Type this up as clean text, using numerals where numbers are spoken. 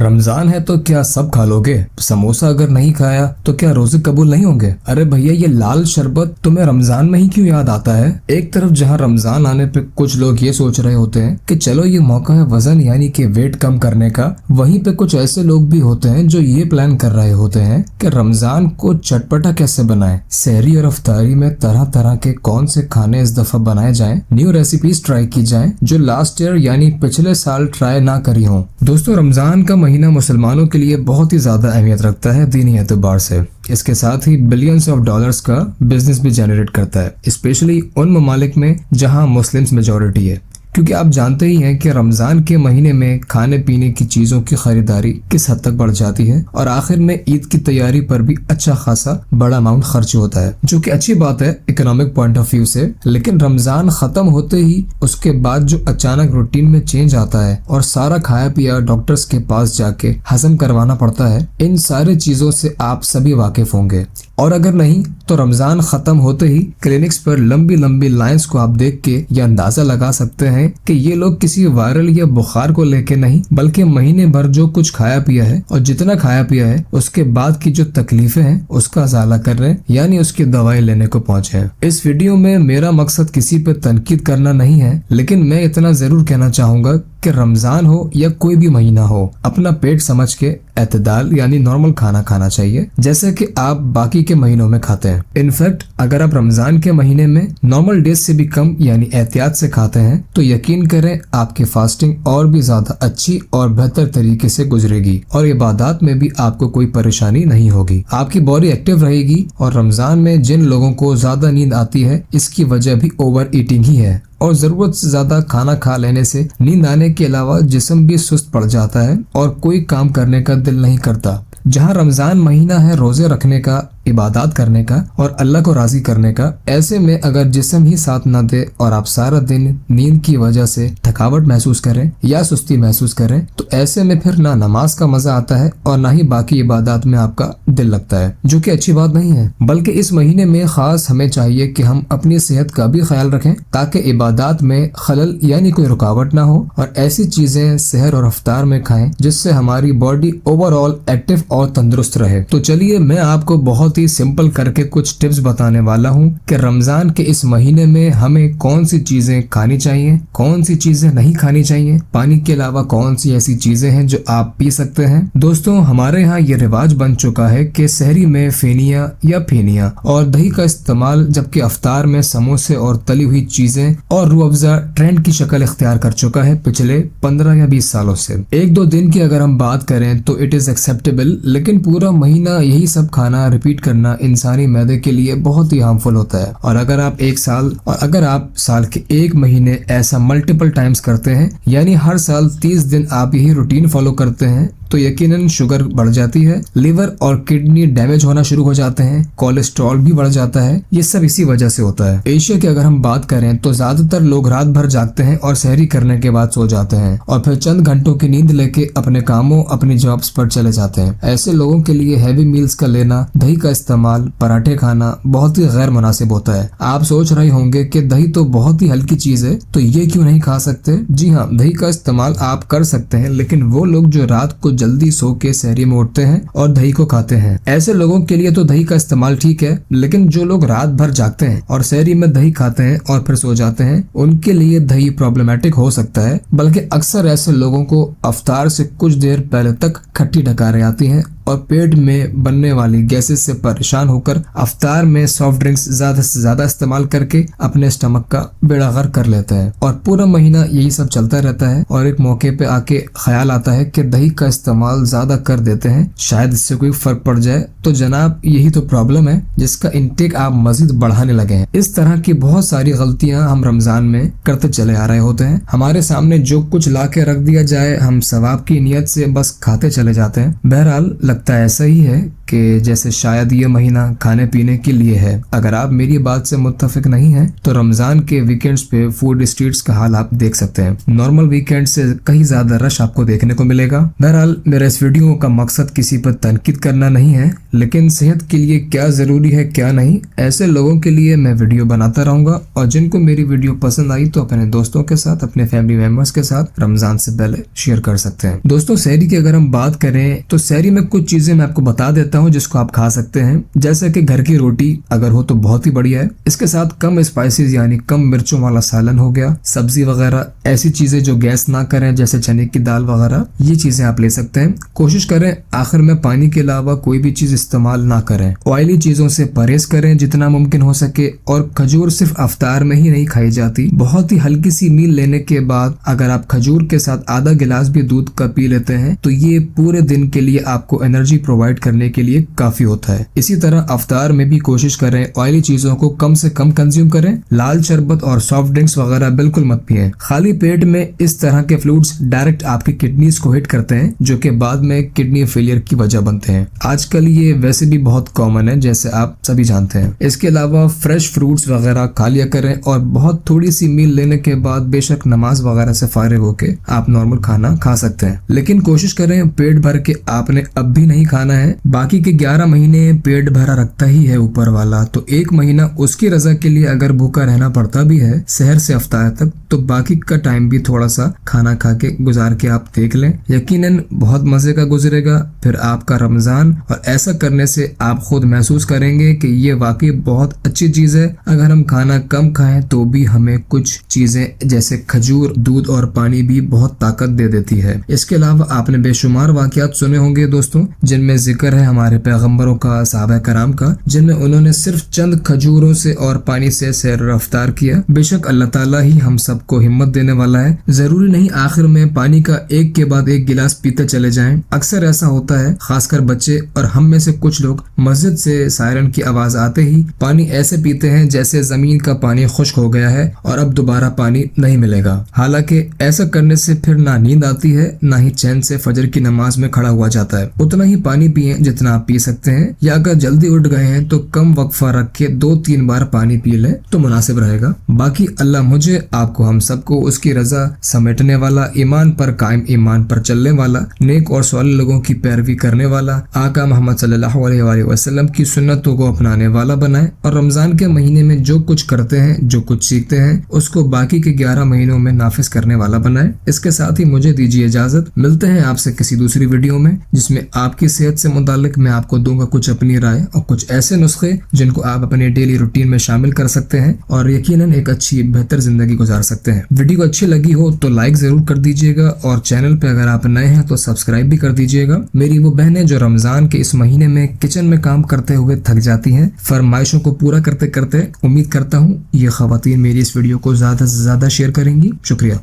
रमजान है तो क्या सब खा लोगे? समोसा अगर नहीं खाया तो क्या रोजे कबूल नहीं होंगे? अरे भैया, ये लाल शरबत तुम्हें रमजान में ही क्यों याद आता है? एक तरफ जहाँ रमजान आने पे कुछ लोग ये सोच रहे होते हैं कि चलो ये मौका है वजन यानी कि वेट कम करने का, वहीं पे कुछ ऐसे लोग भी होते हैं जो ये प्लान कर रहे होते हैं कि रमजान को चटपटा कैसे बनाएं, सहरी और अफ्तारी में तरह तरह के कौन से खाने इस दफा बनाए जाएं, न्यू रेसिपीज ट्राई की जाएं जो लास्ट ईयर यानी पिछले साल ट्राई ना करी हो। दोस्तों, रमजान का महीना मुसलमानों के लिए बहुत ही ज्यादा अहमियत रखता है दीनी एतबार से। इसके साथ ही बिलियंस ऑफ डॉलर्स का बिजनेस भी जनरेट करता है, स्पेशली उन ममालिक में जहां मुस्लिम्स मेजॉरिटी है, क्योंकि आप जानते ही हैं कि रमजान के महीने में खाने पीने की चीजों की खरीदारी किस हद तक बढ़ जाती है और आखिर में ईद की तैयारी पर भी अच्छा खासा बड़ा अमाउंट खर्च होता है, जो कि अच्छी बात है इकोनॉमिक पॉइंट ऑफ व्यू से। लेकिन रमजान खत्म होते ही उसके बाद जो अचानक रूटीन में चेंज आता है और सारा खाया पिया डॉक्टर्स के पास जाके हजम करवाना पड़ता है, इन सारी चीजों से आप सभी वाकिफ होंगे। और अगर नहीं तो रमजान खत्म होते ही क्लिनिक्स पर लंबी लंबी लाइंस को आप देख के यह अंदाजा लगा सकते हैं कि ये लोग किसी वायरल या बुखार को लेके नहीं, बल्कि महीने भर जो कुछ खाया पिया है और जितना खाया पिया है उसके बाद की जो तकलीफें हैं उसका अजाला कर रहे हैं, यानी उसकी दवाई लेने को पहुंचे हैं। इस वीडियो में मेरा मकसद किसी पे तनकीद करना नहीं है, लेकिन मैं इतना जरूर कहना चाहूंगा कि रमजान हो या कोई भी महीना हो, अपना पेट समझ के एतदाल यानी नॉर्मल खाना खाना चाहिए, जैसे कि आप बाकी के महीनों में खाते हैं। इनफैक्ट अगर आप रमजान के महीने में नॉर्मल डेज से भी कम यानी एहतियात से खाते हैं तो यकीन करें आपकी फास्टिंग और भी ज्यादा अच्छी और बेहतर तरीके से गुजरेगी और इबादत में भी आपको कोई परेशानी नहीं होगी। आपकी बॉडी एक्टिव रहेगी। और रमजान में जिन लोगों को ज्यादा नींद आती है, इसकी वजह भी ओवर ईटिंग ही है और जरूरत से ज्यादा खाना खा लेने से नींद आने के अलावा जिस्म भी सुस्त पड़ जाता है और कोई काम करने का दिल नहीं करता। जहाँ रमजान महीना है रोजे रखने का, इबादत करने का और अल्लाह को राजी करने का, ऐसे में अगर जिस्म ही साथ न दे और आप सारा दिन नींद की वजह से थकावट महसूस करें या सुस्ती महसूस करें, तो ऐसे में फिर ना नमाज का मजा आता है और ना ही बाकी इबादत में आपका दिल लगता है, जो कि अच्छी बात नहीं है। बल्कि इस महीने में खास हमें चाहिए कि हम अपनी सेहत का भी ख्याल रखें ताकि इबादत में खलल यानी कोई रुकावट ना हो और ऐसी चीजें सहर और अफ्तार में खाएं जिससे हमारी बॉडी ओवरऑल एक्टिव और तंदुरुस्त रहे। तो चलिए मैं आपको बहुत ही सिंपल करके कुछ टिप्स बताने वाला हूँ कि रमजान के इस महीने में हमें कौन सी चीजें खानी चाहिए, कौन सी चीजें नहीं खानी चाहिए, पानी के अलावा कौन सी ऐसी चीजें हैं जो आप पी सकते हैं। दोस्तों, हमारे यहाँ ये रिवाज बन चुका है कि सहरी में फेनिया या फेनिया और दही का इस्तेमाल, जबकि अफ्तार में समोसे और तली हुई चीजें और रूह अफ़ज़ा ट्रेंड की शक्ल इख्तियार कर चुका है पिछले 15 या 20 सालों से। एक दो दिन की अगर हम बात करें तो इट इज एक्सेप्टेबल, लेकिन पूरा महीना यही सब खाना रिपीट करना इंसानी मैदे के लिए बहुत ही हार्मफुल होता है। और अगर आप साल के एक महीने ऐसा मल्टीपल टाइम्स करते हैं, यानी हर साल 30 दिन आप यही रूटीन फॉलो करते हैं, तो यकीनन शुगर बढ़ जाती है, लिवर और किडनी डैमेज होना शुरू हो जाते हैं, कोलेस्ट्रॉल भी बढ़ जाता है। ये सब इसी वजह से होता है। एशिया की अगर हम बात करें तो ज्यादातर लोग रात भर जागते हैं और सहरी करने के बाद सो जाते हैं और फिर चंद घंटों की नींद लेके अपने कामों, अपनी जॉब्स पर चले जाते हैं। ऐसे लोगों के लिए हैवी मील्स का लेना, दही का इस्तेमाल, पराठे खाना बहुत ही गैर मुनासिब होता है। आप सोच रहे होंगे कि दही तो बहुत ही हल्की चीज है, तो ये क्यों नहीं खा सकते? जी हाँ, दही का इस्तेमाल आप कर सकते हैं, लेकिन वो लोग जो रात को जल्दी सो के सहरी में उठते हैं और दही को खाते हैं, ऐसे लोगों के लिए तो दही का इस्तेमाल ठीक है। लेकिन जो लोग रात भर जागते हैं और सहरी में दही खाते हैं और फिर सो जाते हैं, उनके लिए दही प्रॉब्लमेटिक हो सकता है। बल्कि अक्सर ऐसे लोगों को अफ्तार से कुछ देर पहले तक खट्टी डकारें आती हैं और पेट में बनने वाली गैसेस से परेशान होकर अफ्तार में सॉफ्ट ड्रिंक्स ज्यादा से ज्यादा इस्तेमाल करके अपने स्टमक का बेड़ा गर्क कर लेते हैं और पूरा महीना यही सब चलता रहता है। और एक मौके पे आके ख्याल आता है कि दही का इस्तेमाल ज्यादा कर देते हैं, शायद इससे कोई फर्क पड़ जाए। तो जनाब, यही तो प्रॉब्लम है जिसका इंटेक आप मजीद बढ़ाने लगे हैं। इस तरह की बहुत सारी गलतियां हम रमजान में करते चले आ रहे होते हैं। हमारे सामने जो कुछ ला के रख दिया जाए, हम सवाब की नियत से बस खाते चले जाते हैं। बहरहाल लगता ऐसा ही है کہ جیسے شاید یہ مہینہ کھانے پینے کے لیے ہے۔ اگر آپ میری بات سے متفق نہیں ہیں تو رمضان کے ویکینڈز پہ فوڈ اسٹریٹس کا حال آپ دیکھ سکتے ہیں۔ نارمل ویکینڈ سے کہیں زیادہ رش آپ کو دیکھنے کو ملے گا۔ بہرحال میرا اس ویڈیو کا مقصد کسی پر تنقید کرنا نہیں ہے، لیکن صحت کے لیے کیا ضروری ہے کیا نہیں، ایسے لوگوں کے لیے میں ویڈیو بناتا رہوں گا، اور جن کو میری ویڈیو پسند آئی تو اپنے دوستوں کے ساتھ، اپنے فیملی ممبرز کے ساتھ رمضان سے پہلے شیئر کر سکتے ہیں۔ دوستوں سحری کی اگر ہم بات کریں تو سحری میں کچھ چیزیں میں آپ کو بتا دیتا ہوں جس کو آپ کھا سکتے ہیں، جیسے کہ گھر کی روٹی اگر ہو تو بہت ہی بڑھیا ہے، اس کے ساتھ کم اسپائسیز یعنی کم مرچوں والا سالن ہو گیا، سبزی وغیرہ، ایسی چیزیں جو گیس نہ کریں جیسے چنے کی دال وغیرہ، یہ چیزیں آپ لے سکتے ہیں۔ کوشش کریں آخر میں پانی کے علاوہ کوئی بھی چیز استعمال نہ کریں، آئلی چیزوں سے پرہیز کریں جتنا ممکن ہو سکے، اور کھجور صرف افطار میں ہی نہیں کھائی جاتی، بہت ہی ہلکی سی میل لینے کے بعد اگر آپ کھجور کے ساتھ آدھا گلاس بھی دودھ کا پی لیتے ہیں تو یہ پورے دن کے لیے آپ کو انرجی پرووائڈ کرنے کے لیے کافی ہوتا ہے۔ اسی طرح افطار میں بھی کوشش کریں آئلی چیزوں کو کم سے کم کنزیوم کریں، لال شربت اور سافٹ ڈرنکس وغیرہ بالکل مت پئیں۔ خالی پیٹ میں اس طرح کے فلوڈز ڈائریکٹ آپ کی کڈنیز کو ہٹ کرتے ہیں، جو کہ بعد میں کڈنی فیلئر کی وجہ بنتے ہیں۔ آج کل یہ ویسے بھی بہت کامن ہے جیسے آپ سبھی جانتے ہیں۔ اس کے علاوہ فریش فروٹس وغیرہ کھا لیا کریں، اور بہت تھوڑی سی میل لینے کے بعد بے شک نماز وغیرہ سے فارغ ہو کے آپ نارمل کھانا کھا سکتے ہیں، لیکن کوشش کریں پیٹ بھر کے آپ نے اب بھی نہیں کھانا ہے۔ باقی کے 11 مہینے پیٹ بھرا رکھتا ہی ہے اوپر والا، تو ایک مہینہ اس کی رضا کے لیے اگر بھوکا رہنا پڑتا بھی ہے سحر سے افطار تک، تو باقی کا ٹائم بھی تھوڑا سا کھانا کھا کے گزار کے آپ دیکھ لیں، یقیناً بہت مزے کا گزرے گا پھر آپ کا رمضان، اور ایسا کرنے سے آپ خود محسوس کریں گے کہ یہ واقعی بہت اچھی چیز ہے۔ اگر ہم کھانا کم کھائیں تو بھی ہمیں کچھ چیزیں جیسے کھجور، دودھ اور پانی بھی بہت طاقت دے دیتی ہے۔ اس کے علاوہ آپ نے بے شمار واقعات سنے ہوں گے دوستوں جن میں ذکر ہے ہمارے پیغمبروں کا، صحابہ کرام کا، جن میں انہوں نے صرف چند کھجوروں سے اور پانی سے سیر و رفتار کیا۔ بے شک اللہ تعالیٰ ہی ہم سب کو ہمت دینے والا ہے، ضروری نہیں آخر میں پانی کا ایک کے بعد ایک گلاس پیتے چلے جائیں۔ اکثر ایسا ہوتا ہے، خاص کر بچے اور ہم میں سے کچھ لوگ مسجد سے سائرن کی آواز آتے ہی پانی ایسے پیتے ہیں جیسے زمین کا پانی خشک ہو گیا ہے اور اب دوبارہ پانی نہیں ملے گا۔ حالانکہ ایسا کرنے سے پھر نہ نیند آتی ہے نہ ہی چین سے فجر کی نماز میں کھڑا ہوا جاتا ہے۔ اتنا ہی پانی پیئیں جتنا آپ پی سکتے ہیں، یا اگر جلدی اٹھ گئے ہیں تو کم وقفہ رکھ کے 2-3 بار پانی پی لیں تو مناسب رہے گا۔ باقی اللہ مجھے، آپ کو، ہم سب کو اس کی رضا سمیٹنے والا، ایمان پر قائم، ایمان پر چلنے والا، نیک اور صالح لوگوں کی پیروی کرنے والا، آقا محمد صلی اللہ علیہ وآلہ وسلم کی سنتوں کو اپنانے والا بنائے، اور رمضان کے مہینے میں جو کچھ کرتے ہیں، جو کچھ سیکھتے ہیں، اس کو باقی کے 11 مہینوں میں نافذ کرنے والا بنائے۔ اس کے ساتھ ہی مجھے دیجیے اجازت، ملتے ہیں آپ سے کسی دوسری ویڈیو میں جس میں آپ کی صحت سے متعلق میں آپ کو دوں گا کچھ اپنی رائے اور کچھ ایسے نسخے جن کو آپ اپنے ڈیلی روٹین میں شامل کر سکتے ہیں اور یقیناً ایک اچھی بہتر زندگی گزار سکتے ہیں۔ ویڈیو اچھی لگی ہو تو لائک ضرور کر دیجیے گا، اور چینل پہ اگر آپ نئے ہیں تو سبسکرائب بھی کر دیجیے گا۔ میری وہ بہنیں جو رمضان کے اس مہینے میں کچن میں کام کرتے ہوئے تھک جاتی ہیں، فرمائشوں کو پورا کرتے کرتے، امید کرتا ہوں یہ خواتین میری اس ویڈیو کو زیادہ سے زیادہ شیئر کریں گی۔ شکریہ۔